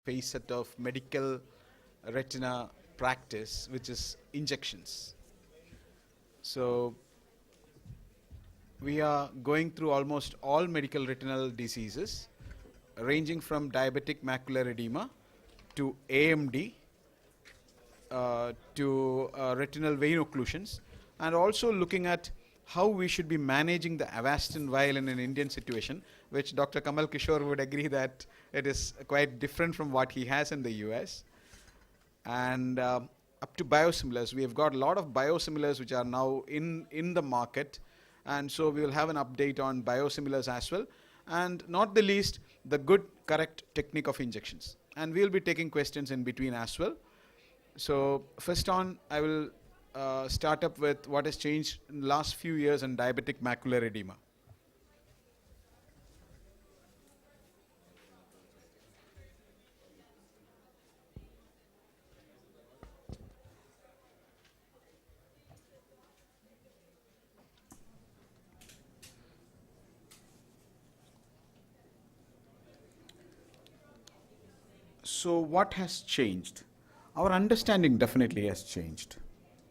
facet of medical retina practice, which is injections. So we are going through almost all medical retinal diseases, ranging from diabetic macular edema to AMD to retinal vein occlusions, and also looking at how we should be managing the Avastin vial in an Indian situation, which Dr. Kamal Kishore would agree that it is quite different from what he has in the US. And up to biosimilars, we have got a lot of biosimilars which are now in the market, and so we will have an update on biosimilars as well, and not the least, the good, correct technique of injections. And we will be taking questions in between as well. So first on, I will start up with what has changed in the last few years in diabetic macular edema. So what has changed? Our understanding definitely has changed.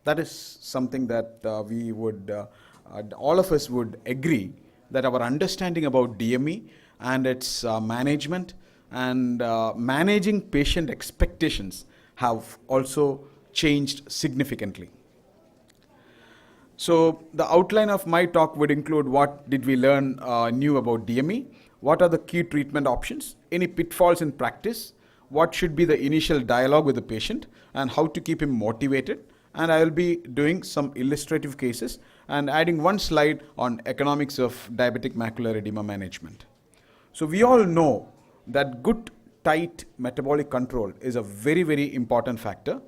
That is something that we would, all of us would agree, that our understanding about DME and its management and managing patient expectations have also changed significantly. So the outline of my talk would include what did we learn new about DME, what are the key treatment options, any pitfalls in practice, what should be the initial dialogue with the patient, and how to keep him motivated. And I will be doing some illustrative cases and adding one slide on economics of diabetic macular edema management. So we all know that good, tight metabolic control is a very, very important factor.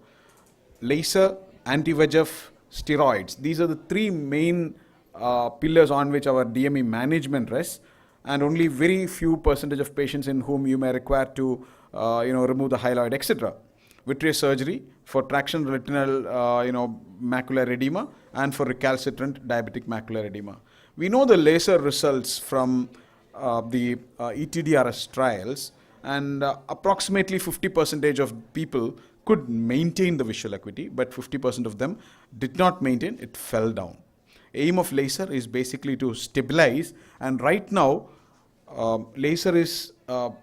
Laser, anti-VEGF, steroids, these are the three main pillars on which our DME management rests, and only very few percentage of patients in whom you may require to remove the hyaloid, etc. Vitreous surgery for traction retinal macular edema and for recalcitrant diabetic macular edema. We know the laser results from the ETDRS trials, and approximately 50% of people could maintain the visual acuity, but 50% of them did not maintain, it fell down. Aim of laser is basically to stabilize, and right now laser is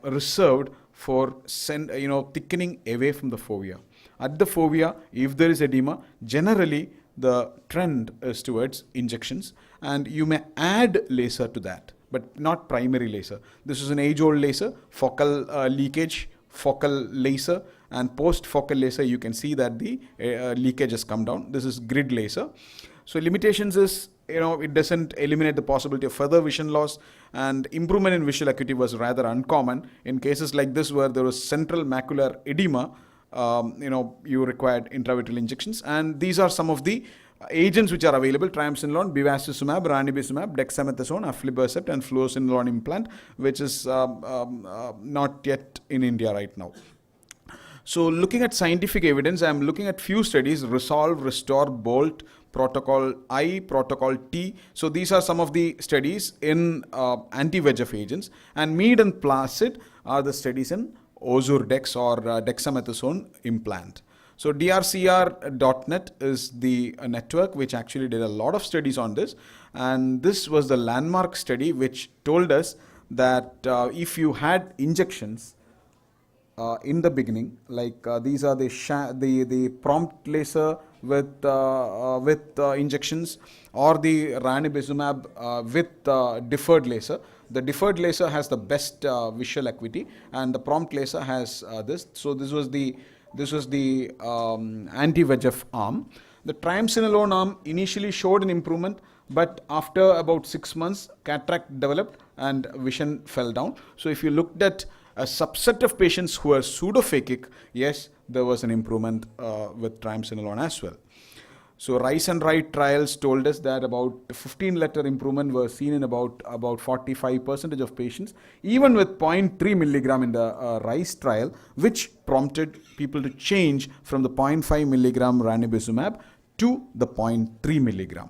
reserved for thickening away from the fovea. At the fovea, if there is edema, generally the trend is towards injections, and you may add laser to that, but not primary laser. This is an age-old laser, focal leakage, focal laser, and post-focal laser you can see that the leakage has come down. This is grid laser. So limitations is, it doesn't eliminate the possibility of further vision loss, and improvement in visual acuity was rather uncommon. In cases like this where there was central macular edema, you required intravitreal injections, and these are some of the agents which are available: triamcinolone, bevacizumab, ranibizumab, dexamethasone, aflibercept, and fluocinolone implant, which is not yet in India right now. So looking at scientific evidence, I am looking at few studies: Resolve, Restore, Bolt, Protocol I, Protocol T. So these are some of the studies in anti-VEGF agents, and Mead and Placid are the studies in Ozurdex or dexamethasone implant. So drcr.net is the network which actually did a lot of studies on this, and this was the landmark study which told us that if you had injections in the beginning, like these are the prompt laser with injections, or the ranibizumab with deferred laser. The deferred laser has the best visual acuity, and the prompt laser has this. So this was the anti-VEGF arm. The triamcinolone arm initially showed an improvement, but after about 6 months, cataract developed and vision fell down. So if you looked at a subset of patients who are pseudophakic, yes, there was an improvement with triamcinolone as well. So Rice and Wright trials told us that about 15-letter improvement was seen in about 45% of patients, even with 0.3 milligram in the Rice trial, which prompted people to change from the 0.5 milligram ranibizumab to the 0.3 milligram.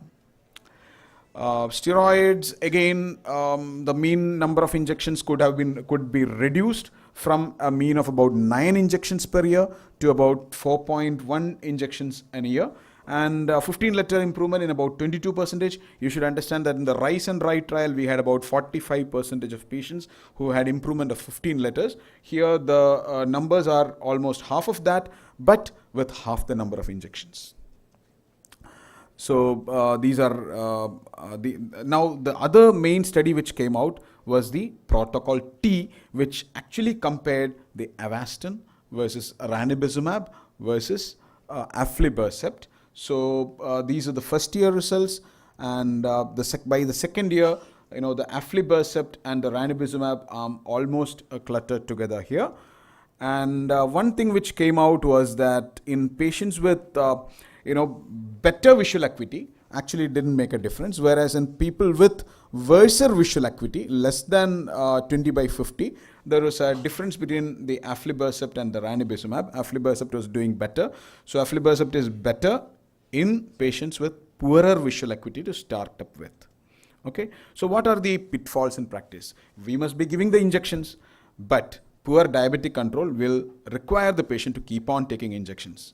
Steroids, again, the mean number of injections could be reduced from a mean of about 9 injections per year to about 4.1 injections a year, and 15-letter improvement in about 22%. You should understand that in the RISE and RIDE trial, we had about 45% of patients who had improvement of 15 letters. Here, the numbers are almost half of that, but with half the number of injections. So these are now the other main study which came out was the protocol T, which actually compared the Avastin versus ranibizumab versus aflibercept. So these are the first year results, and by the second year, the aflibercept and the ranibizumab are almost cluttered together here. And one thing which came out was that in patients with better visual acuity actually didn't make a difference, whereas in people with worser visual acuity, less than 20/50, there was a difference between the aflibercept and the ranibizumab. Aflibercept was doing better. So aflibercept is better in patients with poorer visual acuity to start up with. Okay, so what are the pitfalls in practice? We must be giving the injections, but poor diabetic control will require the patient to keep on taking injections.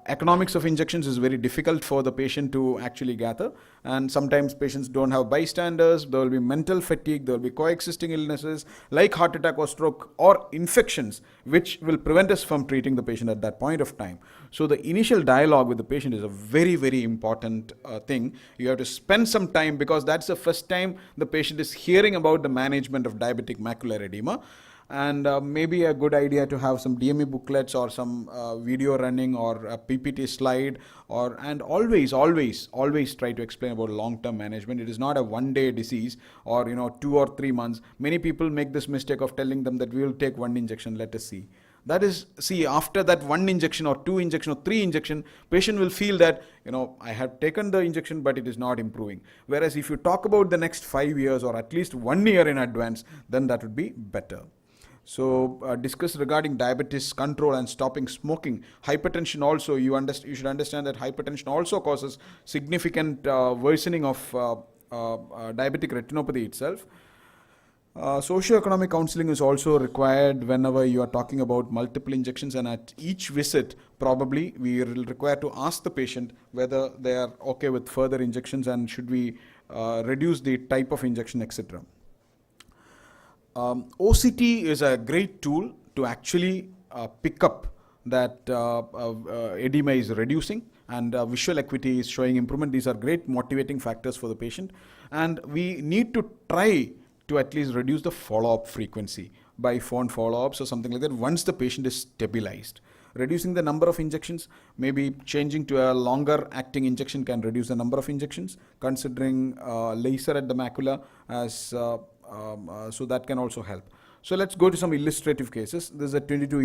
Economics of injections is very difficult for the patient to actually gather, and sometimes patients don't have bystanders. There will be mental fatigue, there will be coexisting illnesses like heart attack or stroke or infections, which will prevent us from treating the patient at that point of time. So the initial dialogue with the patient is a very, very important thing. You have to spend some time, because that's the first time the patient is hearing about the management of diabetic macular edema. And maybe a good idea to have some DME booklets or some video running or a PPT slide, and always try to explain about long-term management. It is not a one-day disease or 2 or 3 months. Many people make this mistake of telling them that we will take 1 injection, let us see. That is, after that 1 injection or 2 injection or 3 injection, patient will feel that, I have taken the injection, but it is not improving. Whereas if you talk about the next 5 years or at least 1 year in advance, then that would be better. So discuss regarding diabetes control and stopping smoking. Hypertension also, you should understand that hypertension also causes significant worsening of diabetic retinopathy itself. Socioeconomic counseling is also required whenever you are talking about multiple injections, and at each visit probably we will require to ask the patient whether they are okay with further injections and should we reduce the type of injection, etc. OCT is a great tool to actually pick up that edema is reducing and visual acuity is showing improvement. These are great motivating factors for the patient, and we need to try to at least reduce the follow-up frequency by phone follow-ups or something like that once the patient is stabilized. Reducing the number of injections, maybe changing to a longer acting injection can reduce the number of injections, considering laser at the macula as so that can also help. So let's go to some illustrative cases. This is a 22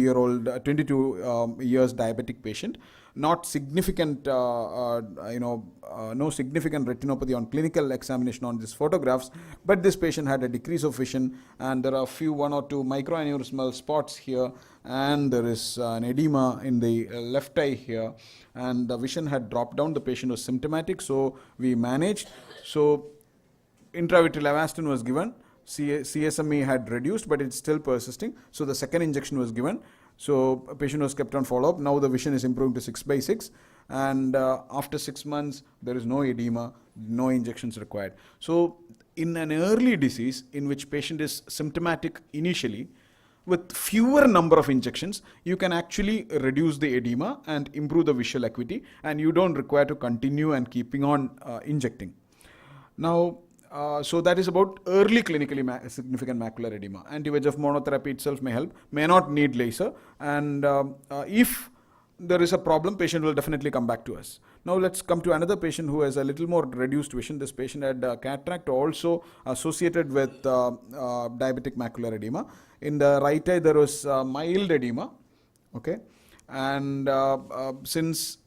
years diabetic patient, not significant, no significant retinopathy on clinical examination on these photographs, but this patient had a decrease of vision, and there are 1 or 2 microaneurysmal spots here, and there is an edema in the left eye here, and the vision had dropped down. The patient was symptomatic, so we managed. So intravitreal Avastin was given. CSME had reduced, but it's still persisting. So the second injection was given. So a patient was kept on follow-up. Now the vision is improving to 6/6. And after 6 months, there is no edema, no injections required. So in an early disease in which patient is symptomatic initially, with fewer number of injections, you can actually reduce the edema and improve the visual acuity, and you don't require to continue and keeping on injecting. Now, so that is about early clinically significant macular edema. Anti-VEGF monotherapy itself may help, may not need laser, and if there is a problem, patient will definitely come back to us. Now let's come to another patient who has a little more reduced vision. This patient had cataract also associated with diabetic macular edema. In the right eye there was mild edema, okay, and since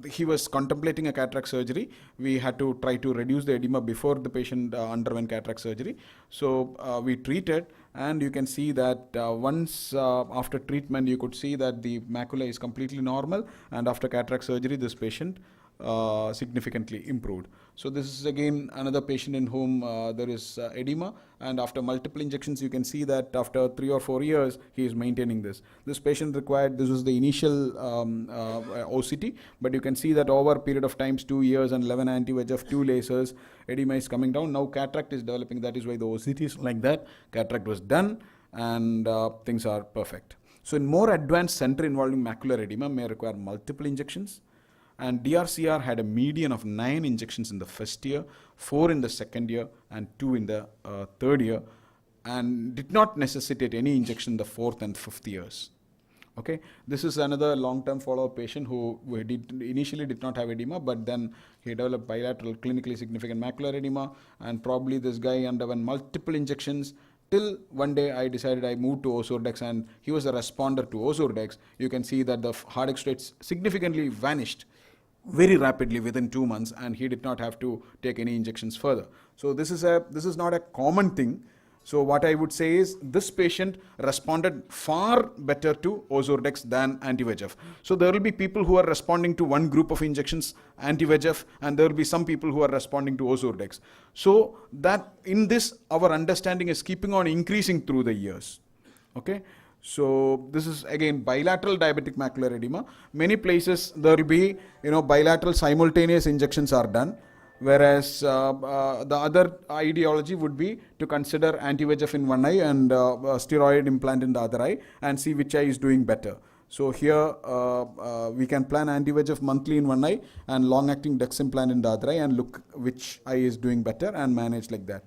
he was contemplating a cataract surgery, we had to try to reduce the edema before the patient underwent cataract surgery. So we treated, and you can see that once after treatment, you could see that the macula is completely normal, and after cataract surgery, this patient significantly improved. So this is again another patient in whom there is edema, and after multiple injections you can see that after 3 or 4 years he is maintaining this. This patient required, this was the initial OCT, but you can see that over a period of times 2 years and 11 anti-VEGF, 2 lasers, edema is coming down. Now cataract is developing. That is why the OCT is like that. Cataract was done, and things are perfect. So in more advanced center involving macular edema may require multiple injections, and DRCR had a median of 9 injections in the first year, 4 in the second year, and 2 in the third year, and did not necessitate any injection in the 4th and 5th years. Okay, this is another long-term follow-up patient who initially did not have edema, but then he developed bilateral clinically significant macular edema, and probably this guy underwent multiple injections till one day I decided I moved to Ozurdex, and he was a responder to Ozurdex. You can see that the heart X rates significantly vanished very rapidly within 2 months, and he did not have to take any injections further. So this is not a common thing. So what I would say is this patient responded far better to Ozurdex than anti-VEGF. So there will be people who are responding to one group of injections, anti-VEGF, and there will be some people who are responding to Ozurdex. So that in this, our understanding is keeping on increasing through the years. Okay. So this is again bilateral diabetic macular edema. Many places there will be, bilateral simultaneous injections are done. Whereas the other ideology would be to consider anti-VEGF in one eye and steroid implant in the other eye and see which eye is doing better. So here we can plan anti-VEGF monthly in one eye and long-acting Dex implant in the other eye and look which eye is doing better and manage like that.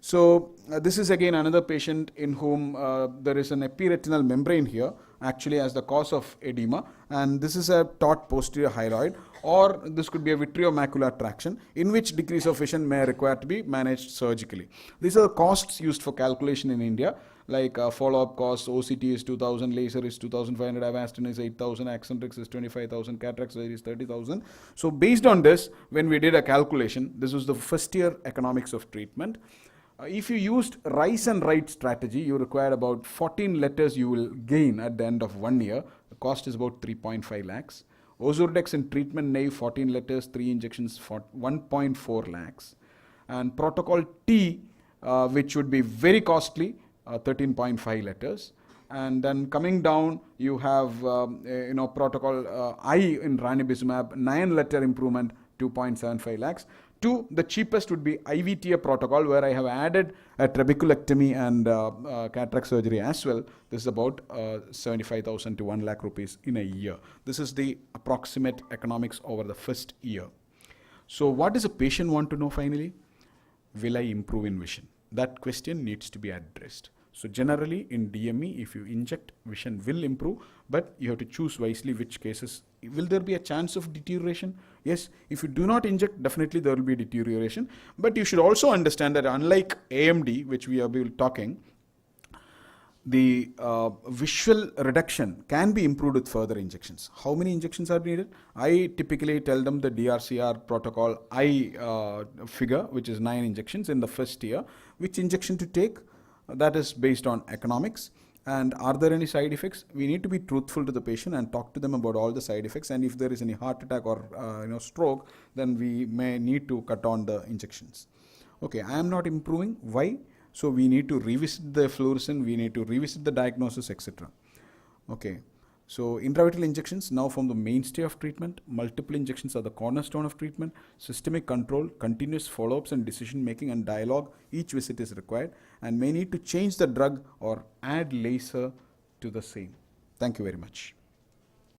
So this is again another patient in whom there is an epiretinal membrane here actually as the cause of edema, and this is a taut posterior hyaloid, or this could be a vitreomacular traction in which decrease of vision may require to be managed surgically. These are the costs used for calculation in India, like follow-up costs. OCT is 2,000, laser is 2,500, Avastin is 8,000, Accentrix is 25,000, cataract surgery is 30,000. So based on this, when we did a calculation, this was the first year economics of treatment. If you used rise and write strategy, you require about 14 letters you will gain at the end of 1 year. The cost is about 3.5 lakhs. Ozurdex in treatment naive, 14 letters, 3 injections, 1.4 lakhs. And protocol T, which would be very costly, 13.5 letters. And then coming down, you have protocol I in ranibizumab, 9-letter improvement, 2.75 lakhs. To the cheapest would be IVTA protocol, where I have added a trabeculectomy and cataract surgery as well. This is about 75,000 to 1 lakh rupees in a year. This is the approximate economics over the first year. So what does a patient want to know finally? Will I improve in vision? That question needs to be addressed. So generally in DME, if you inject, vision will improve, but you have to choose wisely which cases. Will there be a chance of deterioration? Yes, if you do not inject, definitely there will be deterioration. But you should also understand that unlike AMD, which we have been talking, the visual reduction can be improved with further injections. How many injections are needed? I typically tell them the DRCR protocol I figure, which is 9 injections in the first year. Which injection to take? That is based on economics. And are there any side effects? We need to be truthful to the patient and talk to them about all the side effects. And if there is any heart attack or stroke, then we may need to cut on the injections. Okay, I am not improving. Why? So we need to revisit the fluorescence, we need to revisit the diagnosis, etc. Okay. So intravitreal injections now form the mainstay of treatment. Multiple injections are the cornerstone of treatment. Systemic control, continuous follow-ups and decision making and dialogue, each visit is required, and may need to change the drug or add laser to the same. Thank you very much.